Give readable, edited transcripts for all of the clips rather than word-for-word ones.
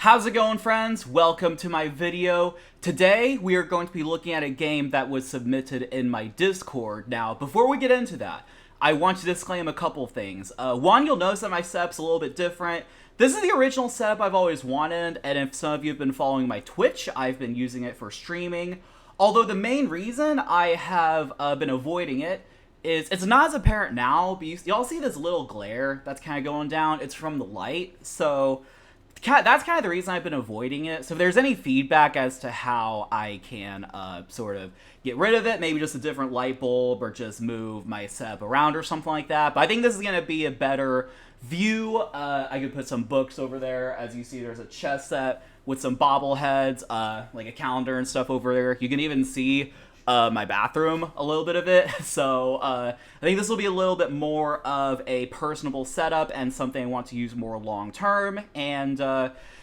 How's it going, friends? Welcome to my video. Today, we are going to be looking at a game that was submitted in my Discord. Now, before we get into that, I want to disclaim a couple things. One, you'll notice that my setup's a little bit different. This is the original setup I've always wanted, and if some of you have been following my Twitch, I've been using it for streaming. Although the main reason I have been avoiding it is it's not as apparent now, but y'all see this little glare that's kind of going down? It's from the light, so that's kind of the reason I've been avoiding it. So if there's any feedback as to how I can sort of get rid of it, maybe just a different light bulb or just move my setup around or something like that. But I think this is going to be a better view. I could put some books over there. As you see, there's a chess set with some bobbleheads, like a calendar and stuff over there. You can even see my bathroom, a little bit of it. So I think this will be a little bit more of a personable setup and something I want to use more long term. And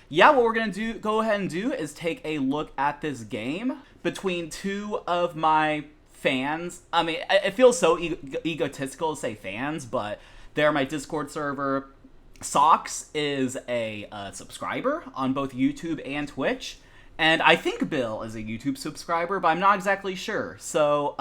yeah, what we're going to go ahead and do is take a look at this game between two of my fans. I mean, it feels so egotistical to say fans, but they're my Discord server. Socks is a subscriber on both YouTube and Twitch. And I think Bill is a YouTube subscriber, but I'm not exactly sure. So,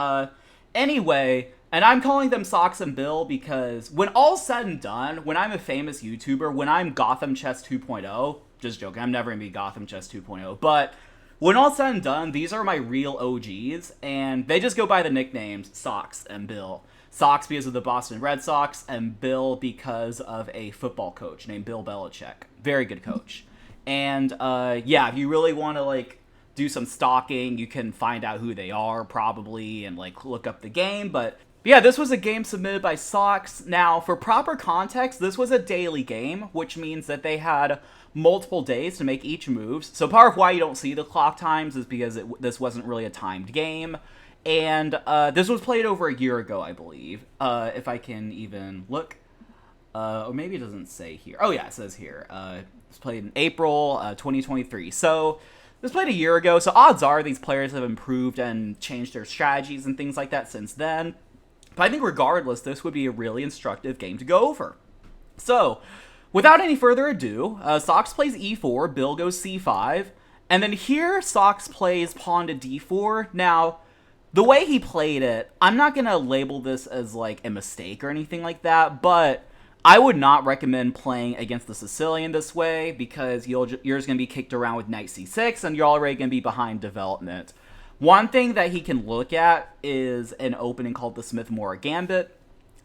anyway, and I'm calling them Socks and Bill because when all's said and done, when I'm a famous YouTuber, when I'm Gotham Chess 2.0, just joking, I'm never going to be Gotham Chess 2.0, but when all's said and done, these are my real OGs, and they just go by the nicknames Socks and Bill. Socks because of the Boston Red Sox, and Bill because of a football coach named Bill Belichick. Very good coach. And yeah, if you really want to like do some stalking, you can find out who they are probably and like look up the game. But yeah, this was a game submitted by Socks. Now, for proper context, this was a daily game, which means that they had multiple days to make each move. So part of why you don't see the clock times is because this wasn't really a timed game. And this was played over a year ago, I believe, if I can even look. Or maybe it doesn't say here. Oh yeah, it says here. It was played in April 2023. So this was played a year ago. So odds are these players have improved and changed their strategies and things like that since then. But I think regardless, this would be a really instructive game to go over. So without any further ado, Socks plays e4, Bill goes c5, and then here Socks plays pawn to d4. Now, the way he played it, I'm not going to label this as like a mistake or anything like that, but I would not recommend playing against the Sicilian this way because you're just going to be kicked around with knight c6 and you're already going to be behind development. One thing that he can look at is an opening called the Smith-Morra Gambit.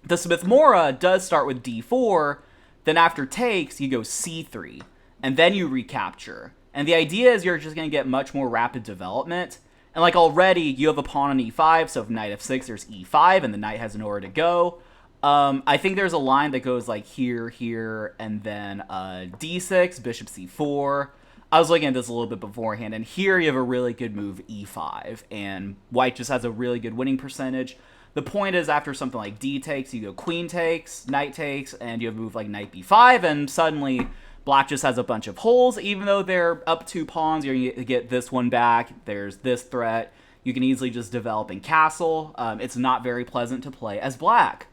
The Smith-Morra does start with d4, then after takes, you go c3, and then you recapture. And the idea is you're just going to get much more rapid development. And like already, you have a pawn on e5, so if knight f6, there's e5, and the knight has nowhere to go. I think there's a line that goes like here, and then d6, bishop c4. I was looking at this a little bit beforehand, and here you have a really good move, e5, and white just has a really good winning percentage. The point is, after something like d takes, you go queen takes, knight takes, and you have a move like knight b5, and suddenly black just has a bunch of holes. Even though they're up 2 pawns, you're going to get this one back. There's this threat. You can easily just develop in castle. It's not very pleasant to play as black.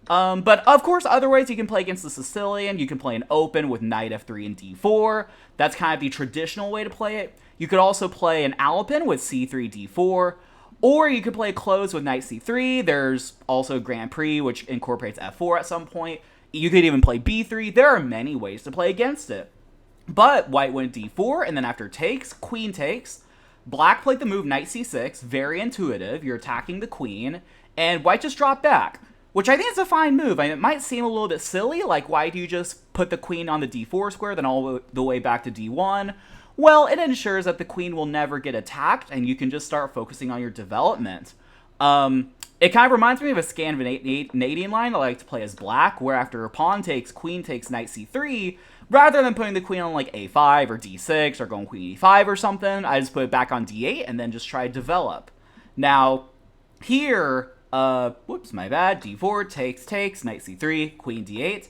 But of course, other ways you can play against the Sicilian. You can play an open with knight f3 and d4. That's kind of the traditional way to play it. You could also play an Alpin with c3, d4. Or you could play close with knight c3. There's also Grand Prix, which incorporates f4 at some point. You could even play b3. There are many ways to play against it. But white went d4, and then after takes, queen takes. Black played the move knight c6. Very intuitive. You're attacking the queen. And white just dropped back, which I think is a fine move. I mean, it might seem a little bit silly, like why do you just put the queen on the d4 square, then all the way back to d1? Well, it ensures that the queen will never get attacked, and you can just start focusing on your development. It kind of reminds me of a Scandinavian line I like to play as black, where after a pawn takes, queen takes knight c3, rather than putting the queen on like a5 or d6 or going queen e5 or something, I just put it back on d8 and then just try to develop. Now, here, whoops, my bad, d4, takes, knight c3, queen d8.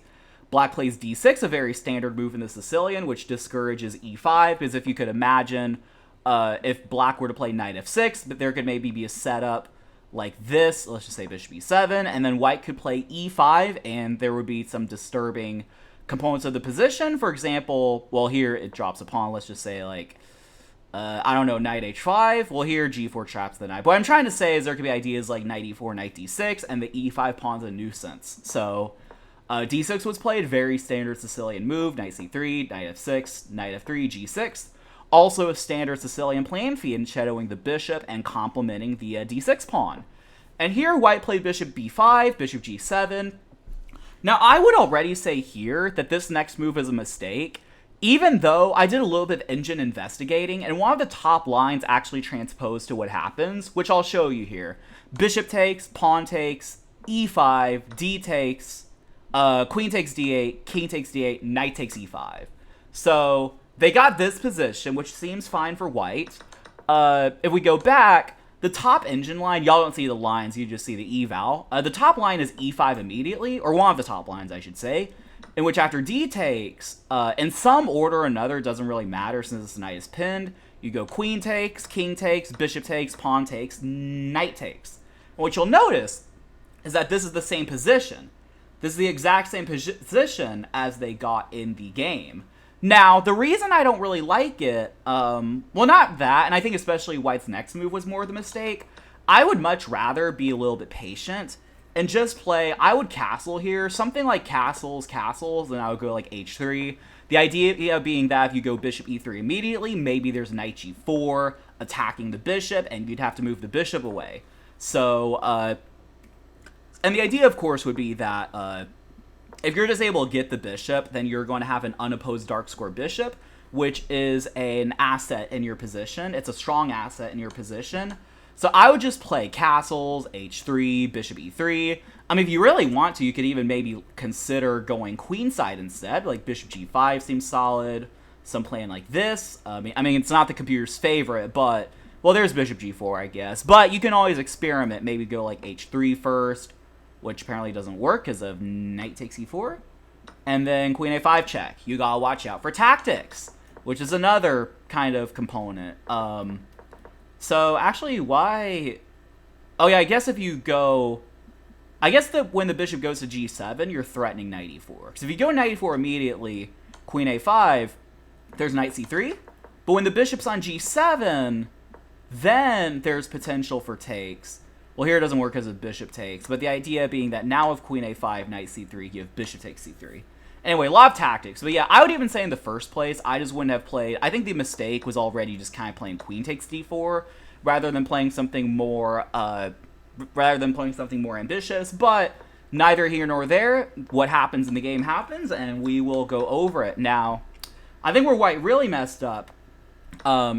Black plays d6, a very standard move in the Sicilian, which discourages e5, because if you could imagine, if black were to play knight f6, but there could maybe be a setup like this, let's just say bishop e7, and then white could play e5, and there would be some disturbing components of the position. For example, well, here it drops a pawn. Let's just say, like, I don't know, knight h5. Well, here g4 traps the knight. What I'm trying to say is there could be ideas like knight e4, knight d6, and the e5 pawn's a nuisance. So d6 was played, very standard Sicilian move, knight c3, knight f6, knight f3, g6. Also a standard Sicilian plan feed, shadowing the bishop and complementing the d6 pawn. And here white played bishop b5, bishop g7. Now I would already say here that this next move is a mistake, even though I did a little bit of engine investigating, and one of the top lines actually transposed to what happens, which I'll show you here. Bishop takes, pawn takes, e5, d takes, queen takes d8, king takes d8, knight takes e5. So they got this position, which seems fine for white. If we go back, the top engine line, y'all don't see the lines, you just see the eval. The top line is e5 immediately, or one of the top lines, I should say, in which after d takes, in some order or another, it doesn't really matter since this knight is pinned, you go queen takes, king takes, bishop takes, pawn takes, knight takes. And what you'll notice is that this is the same position. This is the exact same position as they got in the game. Now, the reason I don't really like it, well, not that, and I think especially white's next move was more the mistake. I would much rather be a little bit patient and just play, I would castle here, something like castles, and I would go like h3. The idea being that if you go bishop e3 immediately, maybe there's knight g4 attacking the bishop, and you'd have to move the bishop away. So, and the idea, of course, would be that if you're just able to get the bishop, then you're going to have an unopposed dark square bishop, which is an asset in your position. It's a strong asset in your position. So I would just play castles, h3, bishop e3. I mean, if you really want to, you could even maybe consider going queenside instead. Like bishop g5 seems solid. Some playing like this. I mean, it's not the computer's favorite, but, well, there's bishop g4, I guess. But you can always experiment. Maybe go like h3 first, which apparently doesn't work because of knight takes e4. And then queen a5 check. You gotta watch out for tactics, which is another kind of component. So actually, why? Oh yeah, I guess if you go, I guess that when the bishop goes to g7, you're threatening knight e4. Because if you go knight e4 immediately, queen a5, there's knight c3. But when the bishop's on g7, then there's potential for takes. Well, here it doesn't work because of bishop takes, but the idea being that now with queen a5, knight c3, you have bishop takes c3. Anyway, a lot of tactics. But yeah, I would even say in the first place, I just wouldn't have played, I think the mistake was already just kind of playing queen takes d4, rather than playing something more, ambitious, but neither here nor there. What happens in the game happens, and we will go over it. Now, I think where white really messed up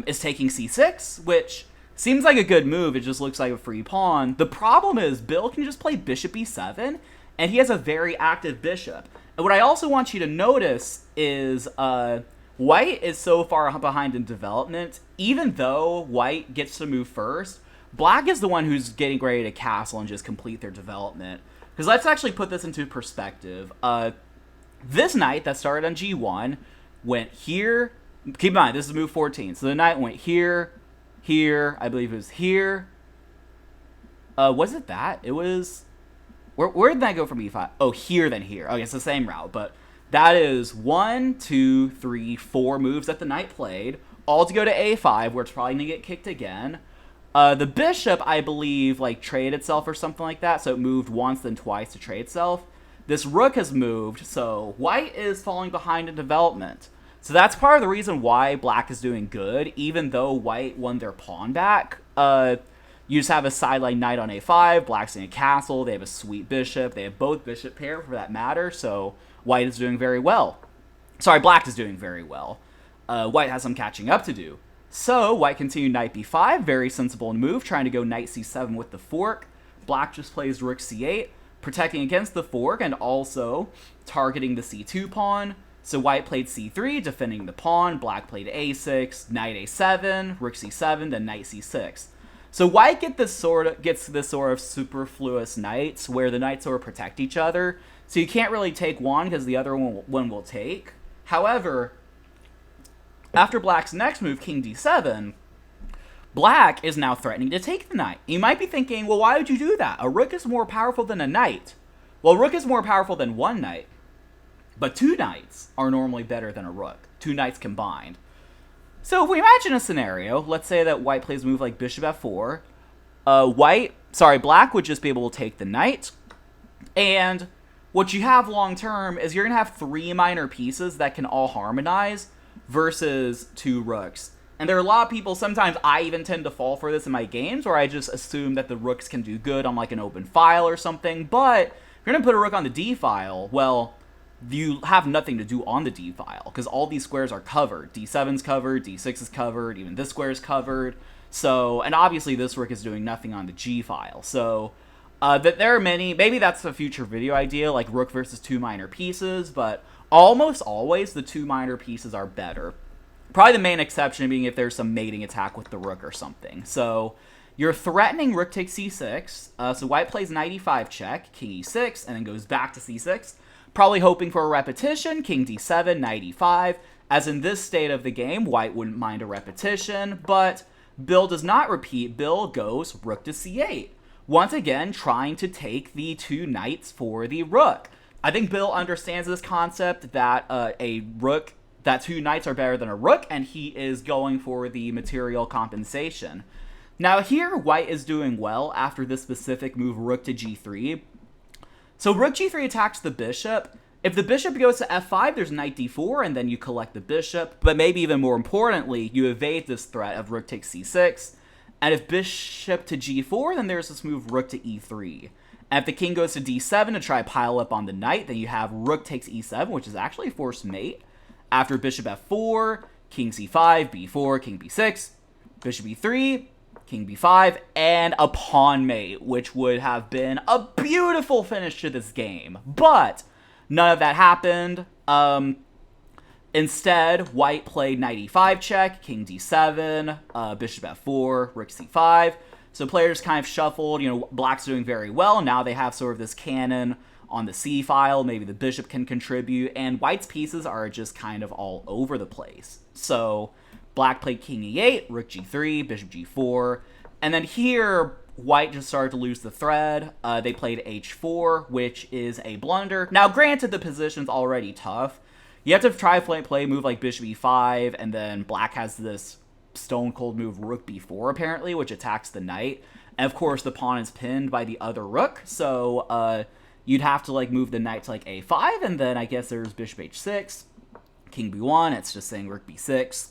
is taking c6, which seems like a good move. It just looks like a free pawn. The problem is Bill can just play bishop e7, and he has a very active bishop. And what I also want you to notice is white is so far behind in development. Even though white gets to move first, black is the one who's getting ready to castle and just complete their development. Because let's actually put this into perspective. This knight that started on g1 went here. Keep in mind, this is move 14. So the knight went here, here, I believe it was here. Was it that? It was, where did that go from e5? Oh, here then here. Okay, it's the same route, but that is 1, 2, 3, 4 moves that the knight played, all to go to a5, where it's probably gonna get kicked again. The bishop, I believe, like traded itself or something like that, so it moved once then twice to trade itself. This rook has moved, so white is falling behind in development. So that's part of the reason why black is doing good, even though white won their pawn back. You just have a sideline knight on a5, black's in a castle, they have a sweet bishop, they have both bishop pair for that matter, so white is doing very well. Sorry, black is doing very well. White has some catching up to do. So white continued knight b5, very sensible move, trying to go knight c7 with the fork. Black just plays rook c8, protecting against the fork and also targeting the c2 pawn. So white played c3, defending the pawn. Black played a6, knight a7, rook c7, then knight c6. So white gets this sort of superfluous knights where the knights sort of protect each other. So you can't really take one because the other one will take. However, after black's next move, king d7, black is now threatening to take the knight. You might be thinking, well, why would you do that? A rook is more powerful than a knight. Well, a rook is more powerful than one knight. But 2 knights are normally better than a rook. 2 knights combined. So if we imagine a scenario, let's say that white plays a move like bishop f4. Black would just be able to take the knight. And what you have long term is you're going to have 3 minor pieces that can all harmonize versus 2 rooks. And there are a lot of people, sometimes I even tend to fall for this in my games, where I just assume that the rooks can do good on like an open file or something. But if you're going to put a rook on the d file, well, you have nothing to do on the d file, because all these squares are covered. d7's covered, d6 is covered, even this square is covered. So, and obviously this rook is doing nothing on the g file. So, that there are many, maybe that's a future video idea, like rook versus 2 minor pieces, but almost always the 2 minor pieces are better. Probably the main exception being if there's some mating attack with the rook or something. So you're threatening rook takes c6. So white plays knight e5 check, king e6, and then goes back to c6. Probably hoping for a repetition, king d7, knight e5. As in this state of the game, white wouldn't mind a repetition, but Bill does not repeat. Bill goes rook to c8. Once again, trying to take the 2 knights for the rook. I think Bill understands this concept that that 2 knights are better than a rook, and he is going for the material compensation. Now here, white is doing well after this specific move, rook to g3. So rook g3 attacks the bishop. If the bishop goes to f5, there's knight d4, and then you collect the bishop. But maybe even more importantly, you evade this threat of rook takes c6. And if bishop to g4, then there's this move rook to e3. And if the king goes to d7 to try to pile up on the knight, then you have rook takes e7, which is actually a forced mate. After bishop f4, king c5, b4, king b6, bishop e3, king b5, and a pawn mate, which would have been a beautiful finish to this game. But none of that happened. Instead, white played knight e5 check, king d7, bishop f4, rook c5. So players kind of shuffled. Black's doing very well. Now they have sort of this cannon on the c file. Maybe the bishop can contribute, and white's pieces are just kind of all over the place. So black played king e8, rook g3, bishop g4, and then here white just started to lose the thread. They played h4, which is a blunder. Now granted, the position's already tough. You have to try to play a move like bishop e5, and then black has this stone cold move rook b4 apparently, which attacks the knight, and of course the pawn is pinned by the other rook. So you'd have to move the knight to a5, and then I guess there's bishop h6, king b1. It's just saying rook b6,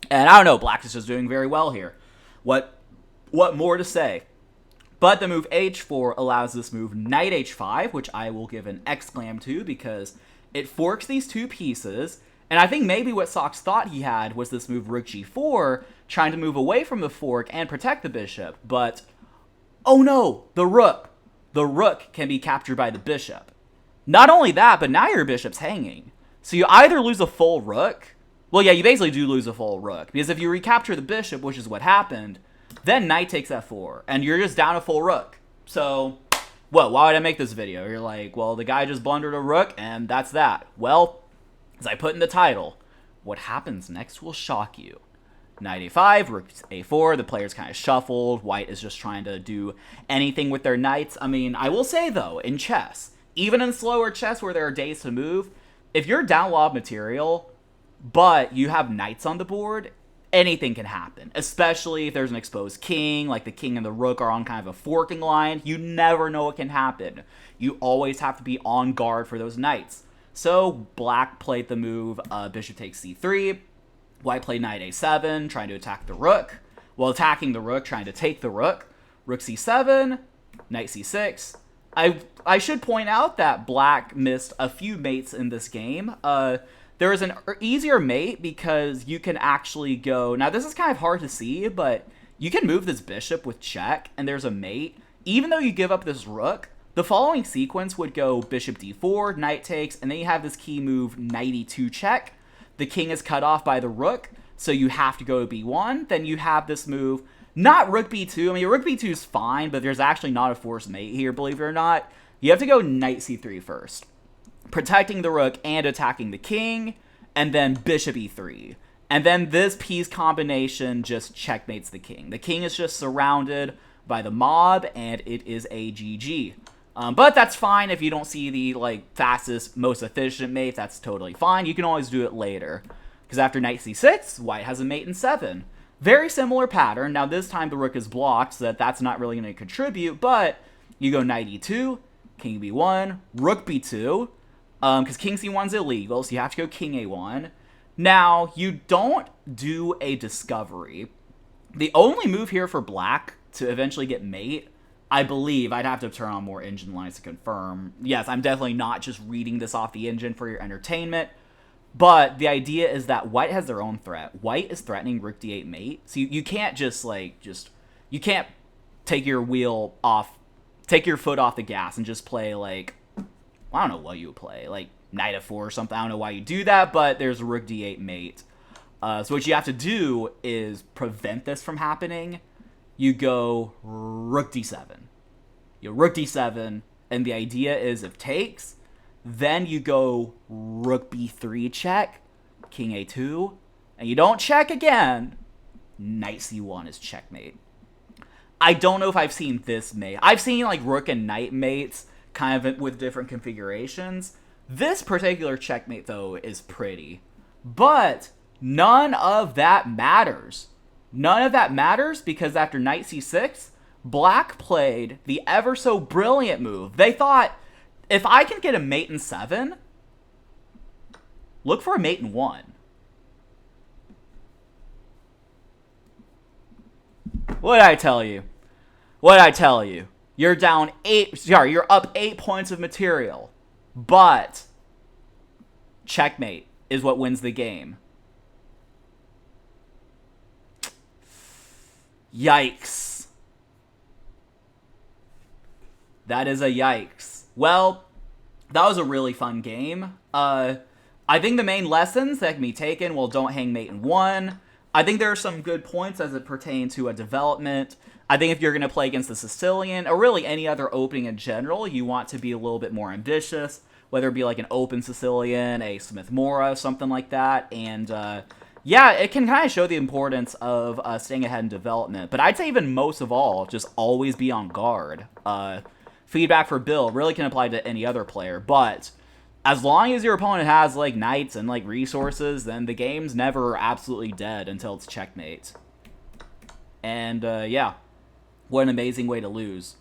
and I don't know. Black is just doing very well here. What more to say? But the move h4 allows this move knight h5, which I will give an exclam to because it forks these 2 pieces. And I think maybe what Sox thought he had was this move rook g4, trying to move away from the fork and protect the bishop. But, oh no, the rook. The rook can be captured by the bishop. Not only that, but now your bishop's hanging. So you either lose a full rook. Well, yeah, you basically do lose a full rook. Because if you recapture the bishop, which is what happened, then knight takes f4. And you're just down a full rook. So, well, why would I make this video? You're like, well, the guy just blundered a rook, and that's that. Well, as I put in the title, what happens next will shock you. Knight a5, rook a4, the players kind of shuffled. White is just trying to do anything with their knights. I mean, I will say, though, in chess, even in slower chess where there are days to move, if you're down a lot of material, but you have knights on the board, anything can happen. Especially if there's an exposed king, like the king and the rook are on kind of a forking line. You never know what can happen. You always have to be on guard for those knights. So black played the move bishop takes c3. White played knight a7, trying to attack the rook. While attacking the rook, trying to take the rook. Rook c7, knight c6. I should point out that black missed a few mates in this game. There is an easier mate because you can actually go... Now, this is kind of hard to see, but you can move this bishop with check, and there's a mate. Even though you give up this rook, the following sequence would go bishop d4, knight takes, and then you have this key move knight e2 check. The king is cut off by the rook, so you have to go to b1. Then you have this move, not rook b2. I mean, rook b2 is fine, but there's actually not a forced mate here, believe it or not. You have to go knight c3 first, protecting the rook and attacking the king, and then bishop e3. And then this piece combination just checkmates the king. The king is just surrounded by the mob, and it is a GG. But that's fine if you don't see the like fastest, most efficient mate. That's totally fine. You can always do it later. Because after knight c6, white has a mate in 7. Very similar pattern. Now this time the rook is blocked, so that's not really going to contribute. But you go knight e2, king b1, rook b2. Because king c1 is illegal, so you have to go king a1. Now, you don't do a discovery. The only move here for black to eventually get mate, I believe, I'd have to turn on more engine lines to confirm. Yes, I'm definitely not just reading this off the engine for your entertainment. But the idea is that white has their own threat. White is threatening rook d8 mate. So you can't just, you can't take your wheel off, take your foot off the gas and just play, like, I don't know what you would play, like knight f4 or something. I don't know why you do that, but there's a rook d8 mate. So what you have to do is prevent this from happening. You go rook d7. You rook d7, and the idea is if takes, then you go rook b3 check, king a2, and you don't check again, knight c1 is checkmate. I don't know if I've seen this mate. I've seen like rook and knight mates kind of with different configurations. This particular checkmate, though, is pretty. But none of that matters. None of that matters because after knight c6, black played the ever so brilliant move. They thought, if I can get a mate in 7, look for a mate in 1. What did I tell you? What did I tell you? You're down 8, sorry, you're up 8 points of material. But checkmate is what wins the game. Yikes. That is a yikes. Well, that was a really fun game. I think the main lessons that can be taken, well, don't hang mate in 1. I think there are some good points as it pertains to a development. I think if you're going to play against the Sicilian, or really any other opening in general, you want to be a little bit more ambitious, whether it be like an open Sicilian, a Smith-Morra, something like that. And yeah, it can kind of show the importance of staying ahead in development. But I'd say even most of all, just always be on guard. Feedback for Bill really can apply to any other player, but as long as your opponent has like knights and like resources, then the game's never absolutely dead until it's checkmate. And yeah, what an amazing way to lose.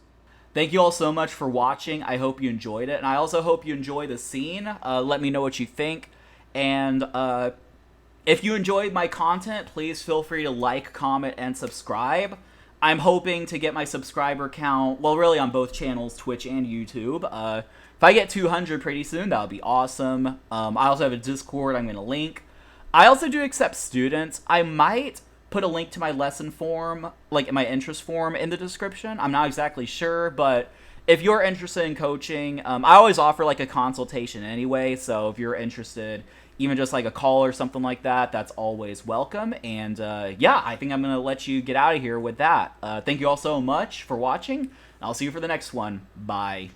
Thank you all so much for watching. I hope you enjoyed it, and I also hope you enjoy the scene. Let me know what you think, and if you enjoyed my content, please feel free to like, comment, and subscribe. I'm hoping to get my subscriber count, well, really on both channels, Twitch and YouTube. If I get 200 pretty soon, that would be awesome. I also have a Discord I'm going to link. I also do accept students. I might put a link to my lesson form, like my interest form, in the description. I'm not exactly sure, but if you're interested in coaching, I always offer like a consultation anyway, so if you're interested, even just like a call or something like that, that's always welcome. And yeah, I think I'm going to let you get out of here with that. Thank you all so much for watching. I'll see you for the next one. Bye.